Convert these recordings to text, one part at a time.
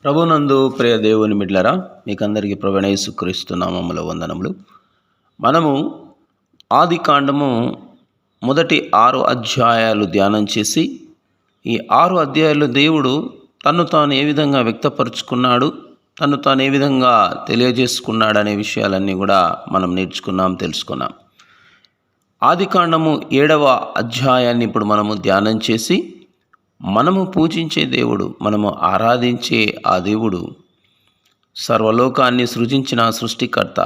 ప్రభునందు ప్రియ దేవుని బిడ్డలారా, మీకందరికీ ప్రభువైన యేసుక్రీస్తు నామములో వందనములు. మనము ఆది కాండము మొదటి 6 అధ్యాయాలు ధ్యానం చేసి, ఈ 6 అధ్యాయాలు దేవుడు తను తాను ఏ విధంగా వ్యక్తపరుచుకున్నాడు, తను తాను ఏ విధంగా తెలియజేసుకున్నాడు అనే విషయాలన్నీ కూడా మనం నేర్చుకున్నాం, తెలుసుకున్నాం. ఆది కాండము 7వ అధ్యాయాన్ని ఇప్పుడు మనము ధ్యానం చేసి, మనము పూజించే దేవుడు, మనము ఆరాధించే ఆ దేవుడు సర్వలోకాన్ని సృజించిన సృష్టికర్త,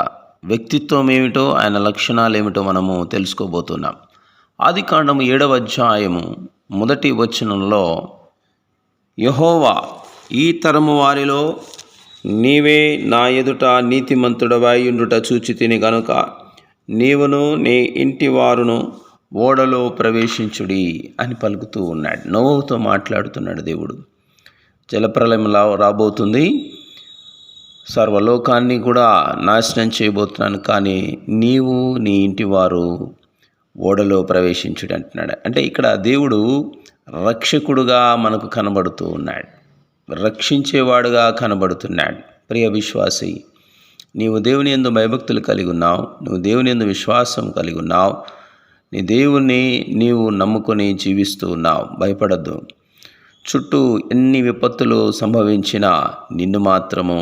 వ్యక్తిత్వం ఏమిటో, ఆయన లక్షణాలు ఏమిటో మనము తెలుసుకోబోతున్నాం. ఆది కాండము 7వ అధ్యాయము మొదటి వచనంలో, యెహోవా, ఈ తరము వారిలో నీవే నా ఎదుట నీతిమంతుడవై ఉండుట చూచితిని గనుక నీవును నీ ఇంటి వారును ఓడలో ప్రవేశించుడి అని పలుకుతూ ఉన్నాడు. నోవహుతో మాట్లాడుతున్నాడు దేవుడు. జలప్రలయం రాబోతుంది, సర్వలోకాన్ని కూడా నాశనం చేయబోతున్నాను, కానీ నీవు నీ ఇంటి వారు ఓడలో ప్రవేశించుడి అంటున్నాడు. అంటే ఇక్కడ దేవుడు రక్షకుడుగా మనకు కనబడుతూ ఉన్నాడు, రక్షించేవాడుగా కనబడుతున్నాడు. ప్రియ విశ్వాసి, నీవు దేవుని యందు భయభక్తులు కలిగి ఉన్నావు, నువ్వు దేవుని యందు విశ్వాసం కలిగి ఉన్నావు, నీ దేవుణ్ణి నీవు నమ్ముకొని జీవిస్తూ ఉన్నావు. భయపడద్దు. చుట్టూ ఎన్ని విపత్తులు సంభవించినా నిన్ను మాత్రము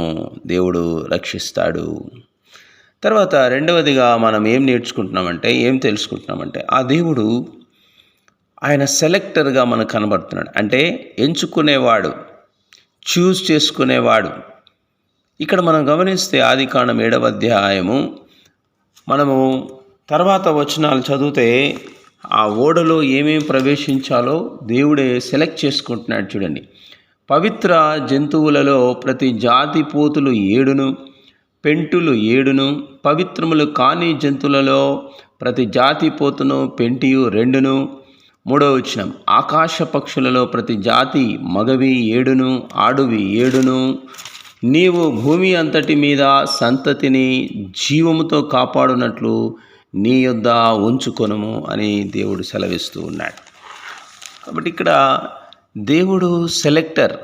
దేవుడు రక్షిస్తాడు. తర్వాత రెండవదిగా మనం ఏం నేర్చుకుంటున్నామంటే, ఏం తెలుసుకుంటున్నామంటే, ఆ దేవుడు ఆయన సెలెక్టర్గా మనకు కనబడుతున్నాడు. అంటే ఎంచుకునేవాడు, చూస్ చేసుకునేవాడు. ఇక్కడ మనం గమనిస్తే ఆది కాండం 7వ అధ్యాయము మనము తర్వాత వచనాలు చదివితే ఆ ఓడలో ఏమేమి ప్రవేశించాలో దేవుడే సెలెక్ట్ చేసుకుంటున్నాడు. చూడండి, పవిత్ర జంతువులలో ప్రతి జాతి పోతులు 7ను, పెంటులు 7ను, పవిత్రములు కాని జంతువులలో ప్రతి జాతి పోతును పెంటియు 2ను. 3వ వచనం, ఆకాశ పక్షులలో ప్రతి జాతి మగవి 7ను, ఆడువి 7ను. నీవు భూమి అంతటి మీద సంతతిని జీవముతో కాపాడునట్లు నీ యొద్ద ఉంచుకొనుము అని దేవుడు సెలవిస్తూ ఉన్నాడు. కాబట్టి ఇక్కడ దేవుడు సెలెక్టర్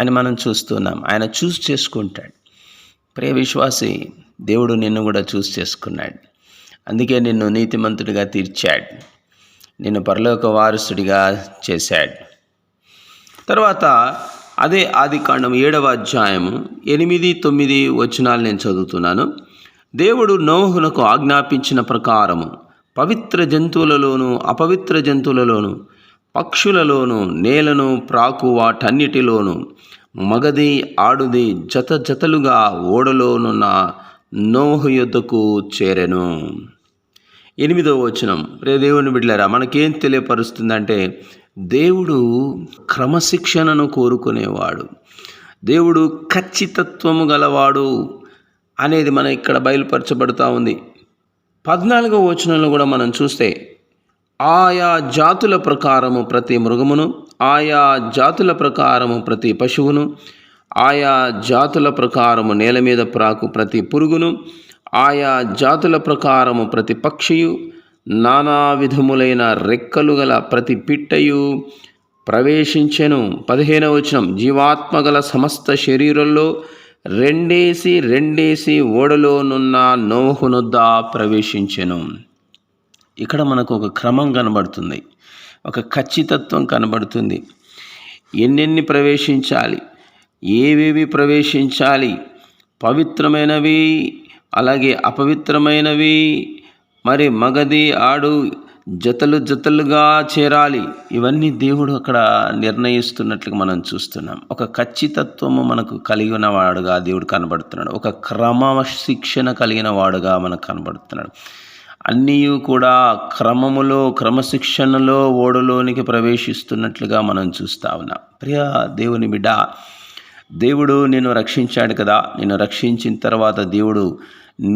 అని మనం చూస్తున్నాం. ఆయన చూస్ చేసుకుంటాడు. ప్రియ విశ్వాసి, దేవుడు నిన్ను కూడా చూస్ చేసుకున్నాడు. అందుకే నిన్ను నీతిమంతుడిగా తీర్చాడు, నిన్ను పరలోక వారసుడిగా చేశాడు. తర్వాత అదే ఆది కాండం 7వ అధ్యాయము 8, 9 వచనాలు నేను చదువుతున్నాను. దేవుడు నోవహునకు ఆజ్ఞాపించిన ప్రకారము పవిత్ర జంతువులలోను అపవిత్ర జంతువులలోను పక్షులలోను నేలను ప్రాకు వాటన్నిటిలోను మగది ఆడుది జత జతలుగా ఓడలోనున్న నోవహు యొద్దకు చేరెను. 8వ వచనం, రే దేవుని బిడ్డలారా, మనకేం తెలియపరుస్తుందంటే, దేవుడు క్రమశిక్షణను కోరుకునేవాడు, దేవుడు ఖచ్చితత్వము గలవాడు అనేది మన ఇక్కడ బయలుపరచబడుతూ ఉంది. 14వ వచనంలో కూడా మనం చూస్తే, ఆయా జాతుల ప్రకారము ప్రతి మృగమును, ఆయా జాతుల ప్రకారము ప్రతి పశువును, ఆయా జాతుల ప్రకారము నేల మీద ప్రాకు ప్రతి పురుగును, ఆయా జాతుల ప్రకారము ప్రతి పక్షియు, నానా విధములైన రెక్కలు గల ప్రతి పిట్టయు ప్రవేశించెను. 15వ వచనం, జీవాత్మ గల సమస్త శరీరంలో రెండేసి ఓడలోనున్న నోవహునొద్ద ప్రవేశించెను. ఇక్కడ మనకు ఒక క్రమం కనబడుతుంది, ఒక ఖచ్చితత్వం కనబడుతుంది. ఎన్నెన్ని ప్రవేశించాలి, ఏవేవి ప్రవేశించాలి, పవిత్రమైనవి అలాగే అపవిత్రమైనవి, మరి మగది ఆడు జతలు జతలుగా చేరాలి. ఇవన్నీ దేవుడు అక్కడ నిర్ణయిస్తున్నట్లుగా మనం చూస్తున్నాం. ఒక ఖచ్చితత్వము మనకు కలిగిన వాడుగా దేవుడు కనబడుతున్నాడు, ఒక క్రమశిక్షణ కలిగిన వాడుగా మనకు కనబడుతున్నాడు. అన్నీ కూడా క్రమములో క్రమశిక్షణలో ఓడలోనికి ప్రవేశిస్తున్నట్లుగా మనం చూస్తూ ఉన్నాం. ప్రియ దేవుని బిడ్డ, దేవుడు నిన్ను రక్షించాడు కదా. నిన్ను రక్షించిన తర్వాత దేవుడు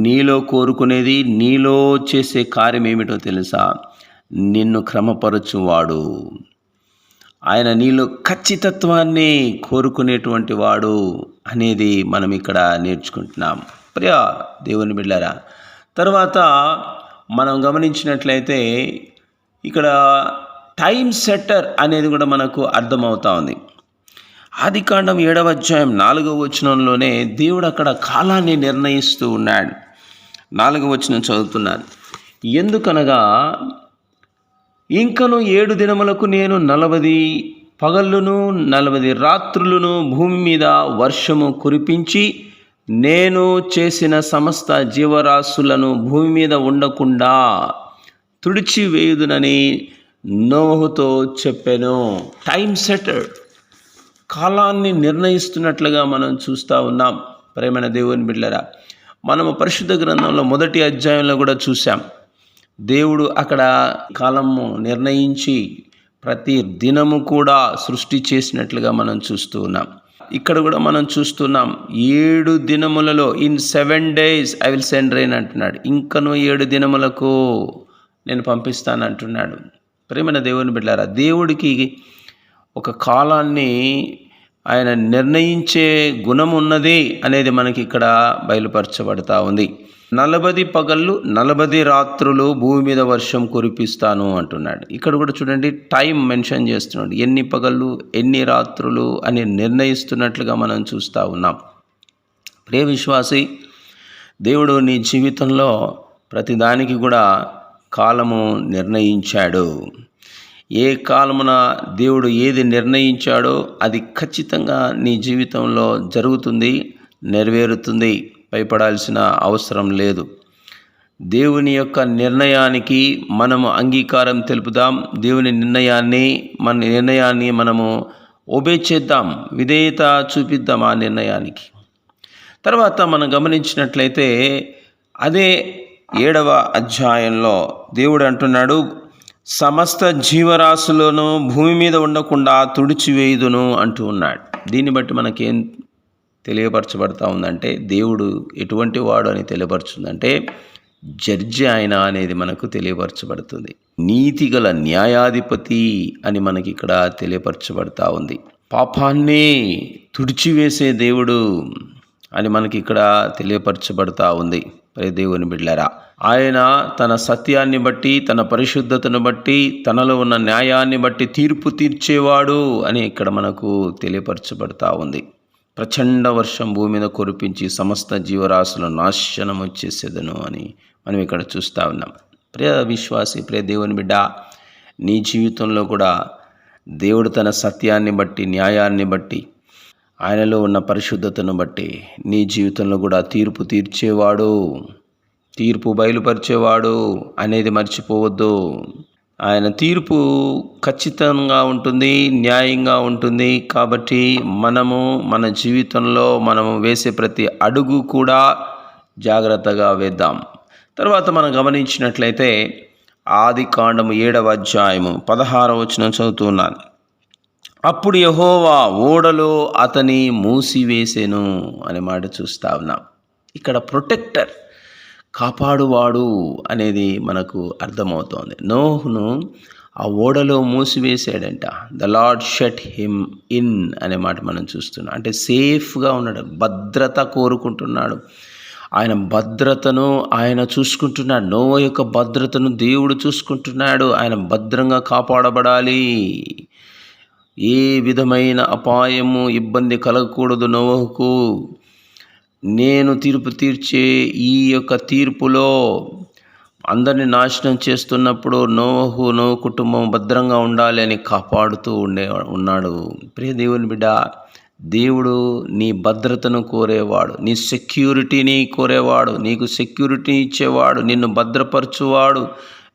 నీలో కోరుకునేది, నీలో చేసే కార్యం ఏమిటో తెలుసా? నిన్ను క్రమపరచువాడు. ఆయన నీలో ఖచ్చితత్వాన్ని కోరుకునేటువంటి వాడు అనేది మనం ఇక్కడ నేర్చుకుంటున్నాం. ప్రియ దేవుని బిడ్డలారా, తర్వాత మనం గమనించినట్లయితే ఇక్కడ టైం సెట్టర్ అనేది కూడా మనకు అర్థమవుతా ఉంది. ఆదికాండం 7వ అధ్యాయం 4వ వచనంలోనే దేవుడు అక్కడ కాలాన్ని నిర్ణయిస్తూ ఉన్నాడు. 4వ వచనం చదువుతున్నాను. ఎందుకనగా ఇంకను 7 దినములకు నేను 40 పగళ్ళును 40 రాత్రులను భూమి మీద వర్షము కురిపించి నేను చేసిన సమస్త జీవరాశులను భూమి మీద ఉండకుండా తుడిచివేయుదునని నోహుతో చెప్పాను. టైం సెటర్డ్, కాలాన్ని నిర్ణయిస్తున్నట్లుగా మనం చూస్తూ ఉన్నాం. ప్రేమైన దేవుని బిడ్డలారా, మనము పరిశుద్ధ గ్రంథంలో 1వ అధ్యాయంలో కూడా చూసాం. దేవుడు అక్కడ కాలము నిర్ణయించి ప్రతి దినము కూడా సృష్టి చేసినట్లుగా మనం చూస్తూ ఉన్నాం. ఇక్కడ కూడా మనం చూస్తున్నాం, 7 దినములలో in 7 days I will send rain అంటున్నాడు. ఇంకను 7 దినములకు నేను పంపిస్తానంటున్నాడు. ప్రేమైన దేవుని బిడ్డలారా, దేవుడికి ఒక కాలాన్ని ఆయన నిర్ణయించే గుణం ఉన్నది అనేది మనకి ఇక్కడ బయలుపరచబడతా ఉంది. 40 పగళ్ళు 40 రాత్రులు భూమి మీద వర్షం కురిపిస్తాను అంటున్నాడు. ఇక్కడ కూడా చూడండి, టైం మెన్షన్ చేస్తున్నాడు. ఎన్ని పగళ్ళు ఎన్ని రాత్రులు అని నిర్ణయిస్తున్నట్లుగా మనం చూస్తూ ఉన్నాం. ప్రియ విశ్వాసి, దేవుడు నీ జీవితంలో ప్రతిదానికి కూడా కాలము నిర్ణయించాడు. ఏ కాలమున దేవుడు ఏది నిర్ణయించాడో అది ఖచ్చితంగా నీ జీవితంలో జరుగుతుంది, నెరవేరుతుంది. భయపడాల్సిన అవసరం లేదు. దేవుని యొక్క నిర్ణయానికి మనము అంగీకారం తెలుపుదాం. దేవుని నిర్ణయాన్ని మనము ఒబే చేద్దాం, విధేయత చూపిద్దాం ఆ నిర్ణయానికి. తర్వాత మనం గమనించినట్లయితే అదే 7వ అధ్యాయంలో దేవుడు అంటున్నాడు, సమస్త జీవరాశులను భూమి మీద ఉండకుండా తుడిచివేయుదును అంటూ ఉన్నాడు. దీన్ని బట్టి మనకేం తెలియపరచబడతా ఉందంటే, దేవుడు ఎటువంటి వాడు అని తెలియపరుచుందంటే జడ్జి ఆయన అనేది మనకు తెలియపరచబడుతుంది. నీతిగల న్యాయాధిపతి అని మనకి ఇక్కడ తెలియపరచబడతా ఉంది. పాపాన్ని తుడిచివేసే దేవుడు అని మనకి ఇక్కడ తెలియపరచబడతా ఉంది. దేవుని బిడ్డలారా, ఆయన తన సత్యాన్ని బట్టి, తన పరిశుద్ధతను బట్టి, తనలో ఉన్న న్యాయాన్ని బట్టి తీర్పు తీర్చేవాడు అని ఇక్కడ మనకు తెలియపరచబడతా ఉంది. ప్రచండ వర్షం భూమి మీద కురిపించి సమస్త జీవరాశుల నాశనం వచ్చేసేదను అని మనం ఇక్కడ చూస్తూ ఉన్నాం. ప్రియ విశ్వాసి, ప్రియ దేవుని బిడ్డ, నీ జీవితంలో కూడా దేవుడు తన సత్యాన్ని బట్టి, న్యాయాన్ని బట్టి, ఆయనలో ఉన్న పరిశుద్ధతను బట్టి నీ జీవితంలో కూడా తీర్పు తీర్చేవాడు, తీర్పు బయలుపరిచేవాడు అనేది మర్చిపోవద్దు. ఆయన తీర్పు ఖచ్చితంగా ఉంటుంది, న్యాయంగా ఉంటుంది. కాబట్టి మనము మన జీవితంలో మనము వేసే ప్రతి అడుగు కూడా జాగ్రత్తగా వేద్దాం. తర్వాత మనం గమనించినట్లయితే ఆదికాండము 7వ అధ్యాయము 16వ వచనం చదువుతున్నాను. అప్పుడు యెహోవా ఓడలో అతని మూసివేసెను అనే మాట చూస్తా ఉన్నాం. ఇక్కడ ప్రొటెక్టర్, కాపాడువాడు అనేది మనకు అర్థమవుతోంది. నోహును ఆ ఓడలో మూసివేశాడంట. The Lord shut him in అనే మాట మనం చూస్తున్నాం. అంటే సేఫ్గా ఉన్నాడు, భద్రత కోరుకుంటున్నాడు. ఆయన భద్రతను ఆయన చూసుకుంటున్నాడు. నోవా యొక్క భద్రతను దేవుడు చూసుకుంటున్నాడు. ఆయన భద్రంగా కాపాడబడాలి. ఏ విధమైన అపాయము, ఇబ్బంది కలగకూడదు నోవహుకు. నేను తీర్పు తీర్చే ఈ యొక్క తీర్పులో అందరిని నాశనం చేస్తున్నప్పుడు నోవహు కుటుంబం భద్రంగా ఉండాలి అని కాపాడుతూ ఉన్నాడు. ప్రియ దేవుని బిడ్డ, దేవుడు నీ భద్రతను కోరేవాడు, నీ సెక్యూరిటీని కోరేవాడు, నీకు సెక్యూరిటీ ఇచ్చేవాడు, నిన్ను భద్రపరచువాడు,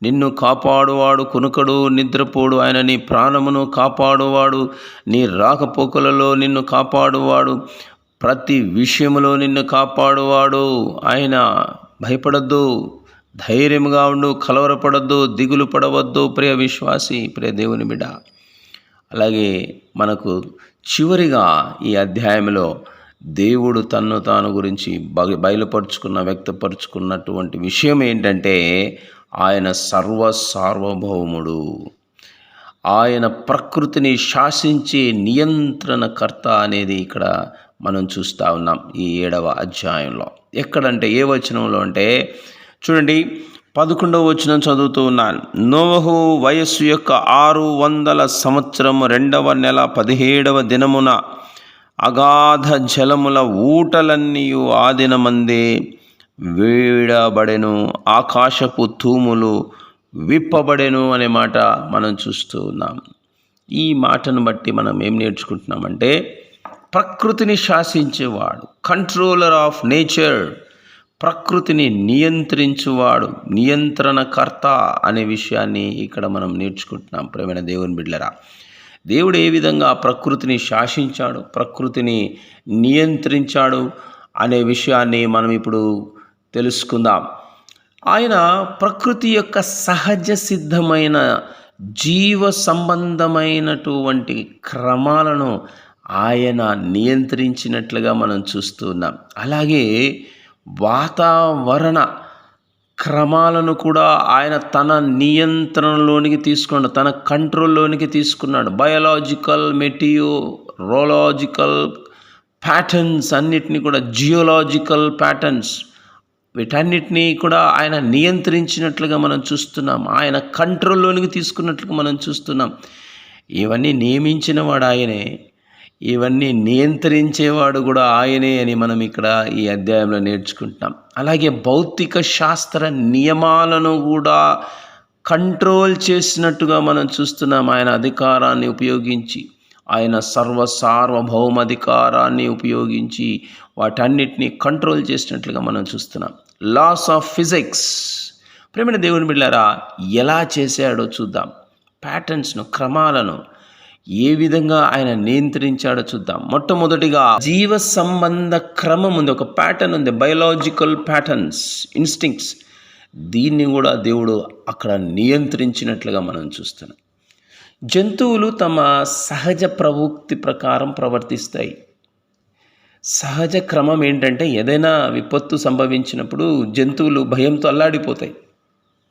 నిన్ను కాపాడువాడు, కునుకడు నిద్రపోడు. ఆయన నీ ప్రాణమును కాపాడువాడు, నీ రాకపోకలలో నిన్ను కాపాడువాడు, ప్రతి విషయంలో నిన్ను కాపాడువాడు ఆయన. భయపడద్దు, ధైర్యంగా ఉండు, కలవరపడద్దు, దిగులు పడవద్దు ప్రియ విశ్వాసి, ప్రియ దేవుని బిడ్డ. అలాగే మనకు చివరిగా ఈ అధ్యాయంలో దేవుడు తన్ను తాను గురించి వ్యక్తపరుచుకున్నటువంటి విషయం ఏంటంటే, ఆయన సార్వభౌముడు, ఆయన ప్రకృతిని శాసించే నియంత్రణకర్త అనేది ఇక్కడ మనం చూస్తూ ఉన్నాం ఈ 7వ అధ్యాయంలో. ఎక్కడంటే ఏ వచనంలో అంటే చూడండి, 11వ వచనం చదువుతూ ఉన్నాను. నోవహు వయస్సు యొక్క 600 సంవత్సరము 2వ నెల 17వ దినమున అగాధ జలముల ఊటలన్నీయు ఆ దినమందే వీడబడెను, ఆకాశపు తూములు విప్పబడెను అనే మాట మనం చూస్తూ ఉన్నాం. ఈ మాటను బట్టి మనం ఏం నేర్చుకుంటున్నామంటే, ప్రకృతిని శాసించేవాడు, కంట్రోలర్ ఆఫ్ నేచర్, ప్రకృతిని నియంత్రించువాడు, నియంత్రణకర్త అనే విషయాన్ని ఇక్కడ మనం నేర్చుకుంటున్నాం. ప్రియమైన దేవుని బిడ్డలారా, దేవుడు ఏ విధంగా ప్రకృతిని శాసించాడు, ప్రకృతిని నియంత్రించాడు అనే విషయాన్ని మనం ఇప్పుడు తెలుసుకుందాం. ఆయన ప్రకృతి యొక్క సహజ సిద్ధమైన జీవ సంబంధమైనటువంటి క్రమాలను ఆయన నియంత్రించినట్లుగా మనం చూస్తున్నాం. అలాగే వాతావరణ క్రమాలను కూడా ఆయన తన నియంత్రణలోనికి తీసుకున్నాడు, తన కంట్రోల్లోనికి తీసుకున్నాడు. బయోలాజికల్, మెటీరియాలజికల్ ప్యాటర్న్స్ అన్నిటినీ కూడా, జియోలాజికల్ ప్యాటర్న్స్, వీటన్నిటినీ కూడా ఆయన నియంత్రించినట్లుగా మనం చూస్తున్నాం. ఆయన కంట్రోల్లోనికి తీసుకున్నట్లుగా మనం చూస్తున్నాం. ఇవన్నీ నియమించిన వాడు ఆయనే, ఇవన్నీ నియంత్రించేవాడు కూడా ఆయనే అని మనం ఇక్కడ ఈ అధ్యాయంలో నేర్చుకుంటున్నాం. అలాగే భౌతిక శాస్త్ర నియమాలను కూడా కంట్రోల్ చేసినట్టుగా మనం చూస్తున్నాం. ఆయన అధికారాన్ని ఉపయోగించి, ఆయన సార్వభౌమాధికారాన్ని ఉపయోగించి వాటన్నిటినీ కంట్రోల్ చేసినట్లుగా మనం చూస్తున్నాం. లాస్ ఆఫ్ ఫిజిక్స్, ప్రియమైన దేవుని బిడ్డలారా, ఎలా చేశాడో చూద్దాం. ప్యాటర్న్స్ను, క్రమాలను ఏ విధంగా ఆయన నియంత్రించాడో చూద్దాం. మొట్టమొదటిగా జీవ సంబంధ క్రమం ఉంది, ఒక ప్యాటర్న్ ఉంది, బయోలాజికల్ ప్యాటర్న్స్, ఇన్స్టింక్ట్స్. దీన్ని కూడా దేవుడు అక్కడ నియంత్రించినట్లుగా మనం చూస్తున్నాం. జంతువులు తమ సహజ ప్రవృత్తి ప్రకారం ప్రవర్తిస్తాయి. సహజ క్రమం ఏంటంటే, ఏదైనా విపత్తు సంభవించినప్పుడు జంతువులు భయంతో అల్లాడిపోతాయి,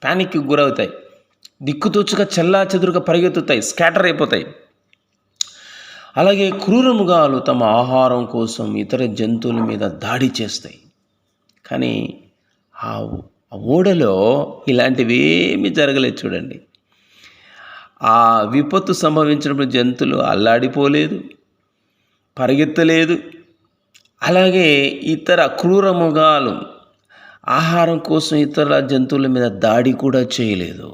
ప్యానిక్కి గురవుతాయి, దిక్కుతోచుగా చెల్లాచెదురుగా పరిగెత్తుతాయి, స్కాటర్ అయిపోతాయి. అలాగే క్రూరమృగాలు తమ ఆహారం కోసం ఇతర జంతువుల మీద దాడి చేస్తాయి. కానీ ఆ ఓడలో ఇలాంటివి ఏమీ జరగలేదు. చూడండి, ఆ విపత్తు సంభవించినప్పుడు జంతువులు అల్లాడిపోలేదు, పరిగెత్తలేదు. అలాగే ఇతర క్రూరమృగాలు ఆహారం కోసం ఇతర జంతువుల మీద దాడి కూడా చేయలేదు.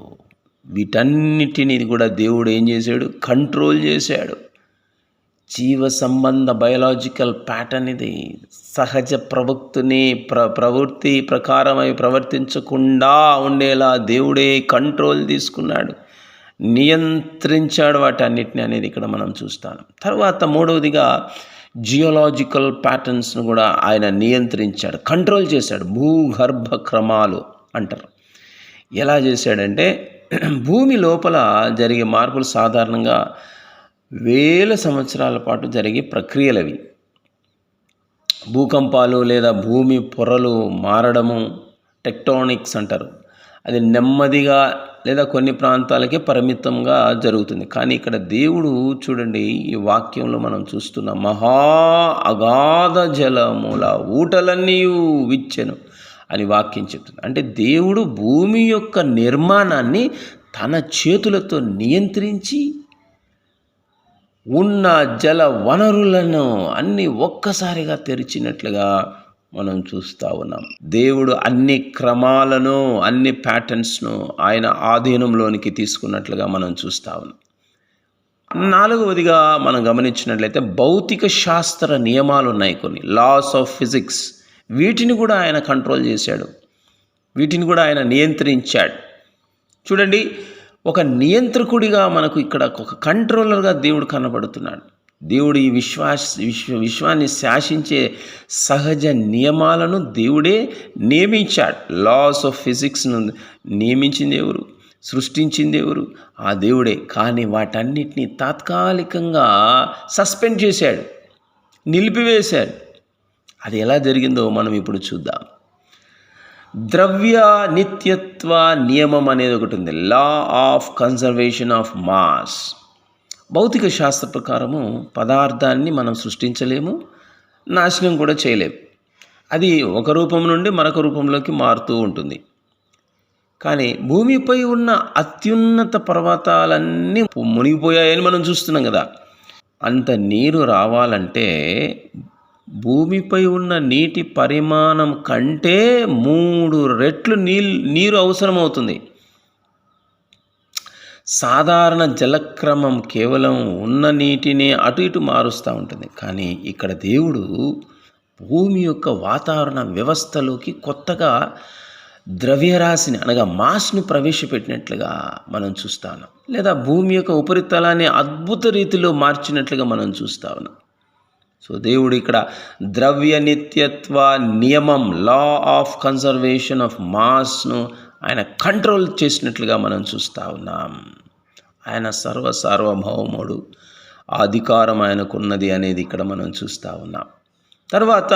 వీటన్నిటిని కూడా దేవుడు ఏం చేశాడు? కంట్రోల్ చేశాడు. జీవ సంబంధ బయోలాజికల్ ప్యాటర్న్ ఇది. సహజ ప్రవృత్తి ప్రకారం అవి ప్రవర్తించకుండా ఉండేలా దేవుడే కంట్రోల్ తీసుకున్నాడు, నియంత్రించాడు వాటన్నిటిని అనేది ఇక్కడ మనం చూస్తాం. తర్వాత మూడవదిగా జియోలాజికల్ ప్యాటర్న్స్ను కూడా ఆయన నియంత్రించాడు, కంట్రోల్ చేశాడు. భూగర్భ క్రమాలు అంటారు. ఎలా చేశాడంటే, భూమి లోపల జరిగే మార్పులు సాధారణంగా వేల సంవత్సరాల పాటు జరిగే ప్రక్రియలవి. భూకంపాలు లేదా భూమి పొరలు మారడము టెక్టోనిక్స్ అంటారు. అది నెమ్మదిగా లేదా కొన్ని ప్రాంతాలకే పరిమితంగా జరుగుతుంది. కానీ ఇక్కడ దేవుడు చూడండి, ఈ వాక్యంలో మనం చూస్తున్న మహా అగాధ జలముల ఊటలన్నీ విచ్చెను అని వాక్యం చెప్తుంది. అంటే దేవుడు భూమి యొక్క నిర్మాణాన్ని తన చేతులతో నియంత్రించి ఉన్న జల వనరులను అన్ని ఒక్కసారిగా తెరిచినట్లుగా మనం చూస్తూ ఉన్నాం. దేవుడు అన్ని క్రమాలను, అన్ని ప్యాటర్న్స్ను ఆయన ఆధీనంలోనికి తీసుకున్నట్లుగా మనం చూస్తూ ఉన్నాం. నాలుగవదిగా మనం గమనించినట్లయితే భౌతిక శాస్త్ర నియమాలు ఉన్నాయి, కొన్ని లాస్ ఆఫ్ ఫిజిక్స్. వీటిని కూడా ఆయన కంట్రోల్ చేశాడు, వీటిని కూడా ఆయన నియంత్రించాడు. చూడండి, ఒక నియంత్రకుడిగా మనకు ఇక్కడ ఒక కంట్రోలర్గా దేవుడు కనబడుతున్నాడు. దేవుడు ఈ విశ్వాన్ని శాసించే సహజ నియమాలను దేవుడే నియమించాడు. లాస్ ఆఫ్ ఫిజిక్స్ను నియమించింది ఎవరు? సృష్టించింది ఎవరు? ఆ దేవుడే. కానీ వాటన్నిటినీ తాత్కాలికంగా సస్పెండ్ చేశాడు, నిలిపివేశాడు. అది ఎలా జరిగిందో మనం ఇప్పుడు చూద్దాం. ద్రవ్య నిత్యత్వ నియమం అనేది ఒకటి ఉంది, law of conservation of mass. భౌతిక శాస్త్ర ప్రకారము పదార్థాన్ని మనం సృష్టించలేము, నాశనం కూడా చేయలేము. అది ఒక రూపం నుండి మరొక రూపంలోకి మారుతూ ఉంటుంది. కానీ భూమిపై ఉన్న అత్యున్నత పర్వతాలన్నీ మునిగిపోయాయని మనం చూస్తున్నాం కదా. అంత నీరు రావాలంటే భూమిపై ఉన్న నీటి పరిమాణం కంటే 3 రెట్లు నీరు అవసరమవుతుంది. సాధారణ జలక్రమం కేవలం ఉన్న నీటిని అటు ఇటు మారుస్తూ ఉంటుంది. కానీ ఇక్కడ దేవుడు భూమి యొక్క వాతావరణ వ్యవస్థలోకి కొత్తగా ద్రవ్యరాశిని అనగా మాస్ను ప్రవేశపెట్టినట్లుగా మనం చూస్తా ఉన్నాం, లేదా భూమి యొక్క ఉపరితలాన్ని అద్భుత రీతిలో మార్చినట్లుగా మనం చూస్తా ఉన్నాం. సో దేవుడు ఇక్కడ ద్రవ్య నిత్యత్వ నియమం, లా ఆఫ్ కన్జర్వేషన్ ఆఫ్ మాస్ను ఆయన కంట్రోల్ చేసినట్లుగా మనం చూస్తూ ఉన్నాం. ఆయన సార్వభౌముడు, అధికారం ఆయనకున్నది అనేది ఇక్కడ మనం చూస్తూ ఉన్నాం. తర్వాత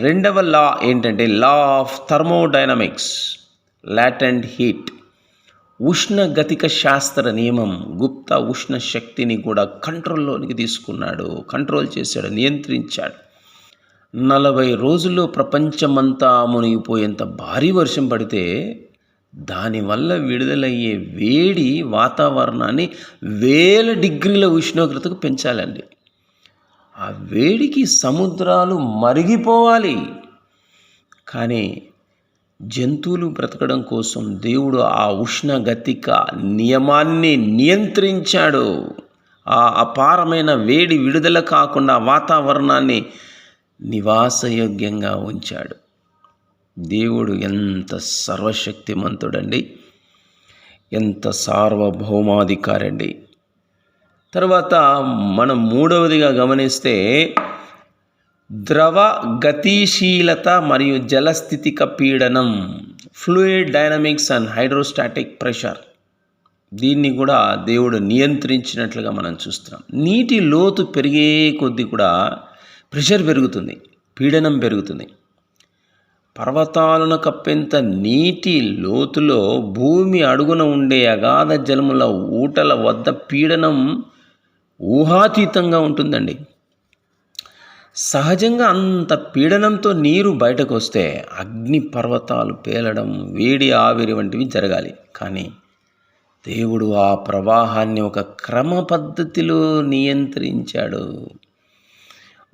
రెండవ లా ఏంటంటే law of thermodynamics, latent heat, ఉష్ణగతిక శాస్త్ర నియమం. గుప్త ఉష్ణ శక్తిని కూడా కంట్రోల్లోనికి తీసుకున్నాడు, కంట్రోల్ చేశాడు, నియంత్రించాడు. 40 రోజుల్లో ప్రపంచమంతా మునిగిపోయేంత భారీ వర్షం పడితే దానివల్ల విడుదలయ్యే వేడి వాతావరణాన్ని 1000 డిగ్రీల ఉష్ణోగ్రతకు పెంచాలండి. ఆ వేడికి సముద్రాలు మరిగిపోవాలి. కానీ జంతువులు బ్రతకడం కోసం దేవుడు ఆ ఉష్ణగతిక నియమాన్ని నియంత్రించాడు. ఆ అపారమైన వేడి విడుదల కాకుండా వాతావరణాన్ని నివాసయోగ్యంగా ఉంచాడు. దేవుడు ఎంత సర్వశక్తిమంతుడండి, ఎంత సార్వభౌమాధికారండి. తర్వాత మనం మూడవదిగా గమనిస్తే ద్రవ గతిశీలత మరియు జలస్థితిక పీడనం, fluid dynamics and hydrostatic pressure. దీన్ని కూడా దేవుడు నియంత్రించినట్లుగా మనం చూస్తున్నాం. నీటి లోతు పెరిగే కొద్దీ కూడా ప్రెషర్ పెరుగుతుంది, పీడనం పెరుగుతుంది. పర్వతాలను కప్పేంత నీటి లోతులో భూమి అడుగున ఉండే అగాధ జలముల ఊటల వద్ద పీడనం ఊహాతీతంగా ఉంటుందండి. సహజంగా అంత పీడనంతో నీరు బయటకు వస్తే అగ్ని పర్వతాలు పేలడం, వేడి ఆవిరి వంటివి జరగాలి. కానీ దేవుడు ఆ ప్రవాహాన్ని ఒక క్రమ పద్ధతిలో నియంత్రించాడు.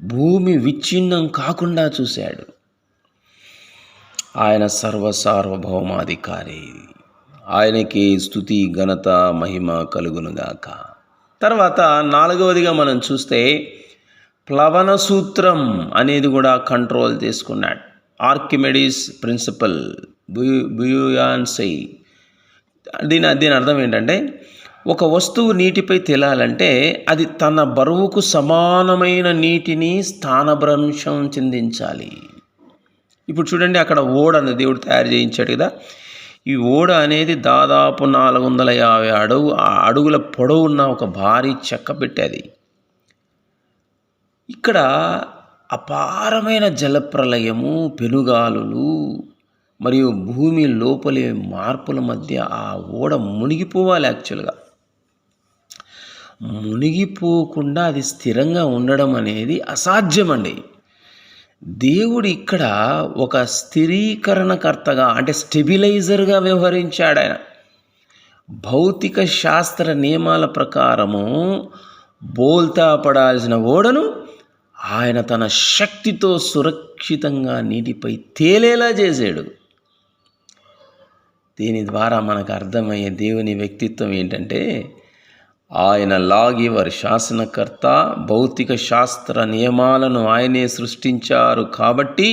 భూమి విచ్ఛిన్నం కాకుండా చూశాడు. ఆయన సార్వభౌమాధికారి, ఆయనకి స్తుతి ఘనత మహిమ కలుగునుగాక. తర్వాత నాలుగవదిగా మనం చూస్తే ప్లవన సూత్రం అనేది కూడా కంట్రోల్ చేసుకున్నాడు. Archimedes principle, buoyancy. దీని అర్థం ఏంటంటే ఒక వస్తువు నీటిపై తేలాలంటే అది తన బరువుకు సమానమైన నీటిని స్థానభ్రంశం చెందించాలి. ఇప్పుడు చూడండి, అక్కడ ఓడ అనేది దేవుడు తయారు చేయించాడు కదా. ఈ ఓడ అనేది దాదాపు 450 అడుగుల పొడవు ఉన్న ఒక భారీ చెక్క పెట్టేది. ఇక్కడ అపారమైన జలప్రలయము, పెనుగాలులు మరియు భూమి లోపలి మార్పుల మధ్య ఆ ఓడ మునిగిపోవాలి. యాక్చువల్గా మునిగిపోకుండా అది స్థిరంగా ఉండడం అనేది అసాధ్యమండి. దేవుడు ఇక్కడ ఒక స్థిరీకరణకర్తగా, అంటే స్టెబిలైజర్గా వ్యవహరించాడు. ఆయన భౌతిక శాస్త్ర నియమాల ప్రకారము బోల్తా పడాల్సిన ఓడను ఆయన తన శక్తితో సురక్షితంగా నీటిపై తేలేలా చేశాడు. దీని ద్వారా మనకు అర్థమయ్యే దేవుని వ్యక్తిత్వం ఏంటంటే ఆయన లాగివర్, శాసనకర్త. భౌతిక శాస్త్ర నియమాలను ఆయనే సృష్టించారు కాబట్టి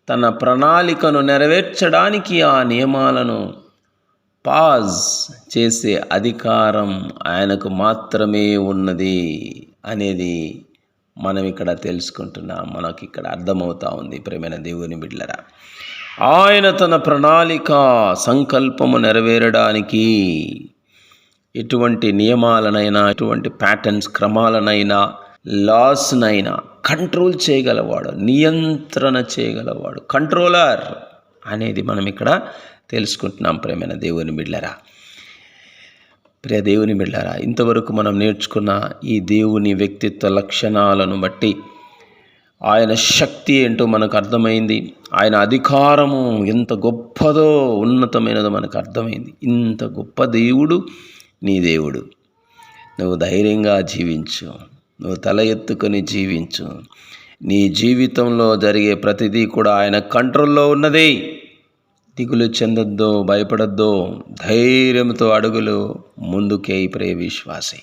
తన ప్రణాళికను నెరవేర్చడానికి ఆ నియమాలను పాజ్ చేసే అధికారం ఆయనకు మాత్రమే ఉన్నది అనేది మనం ఇక్కడ తెలుసుకుంటున్నాం. మనకి ఇక్కడ అర్థమవుతా ఉంది. ప్రియమైన దేవుని బిడ్డలారా, ఆయన తన ప్రణాళిక సంకల్పము నెరవేరడానికి ఎటువంటి నియమాలనైనా, ఎటువంటి ప్యాటర్న్స్, క్రమాలనైనా, లాస్నైనా కంట్రోల్ చేయగలవాడు, నియంత్రణ చేయగలవాడు, కంట్రోలర్ అనేది మనం ఇక్కడ తెలుసుకుంటున్నాం. ప్రియమైన దేవుని బిడ్డలారా, ప్రియ దేవుని బిడ్డలారా, ఇంతవరకు మనం నేర్చుకున్న ఈ దేవుని వ్యక్తిత్వ లక్షణాలను బట్టి ఆయన శక్తి ఏంటో మనకు అర్థమైంది. ఆయన అధికారము ఎంత గొప్పదో, ఉన్నతమైనదో మనకు అర్థమైంది. ఇంత గొప్ప దేవుడు నీ దేవుడు. నువ్వు ధైర్యంగా జీవించు, నువ్వు తల ఎత్తుకొని జీవించు. నీ జీవితంలో జరిగే ప్రతిదీ కూడా ఆయన కంట్రోల్లో ఉన్నది. దిగులు చెందొద్దు, భయపడొద్దు. ధైర్యంతో అడుగులు ముందుకే ప్రియ విశ్వాసి.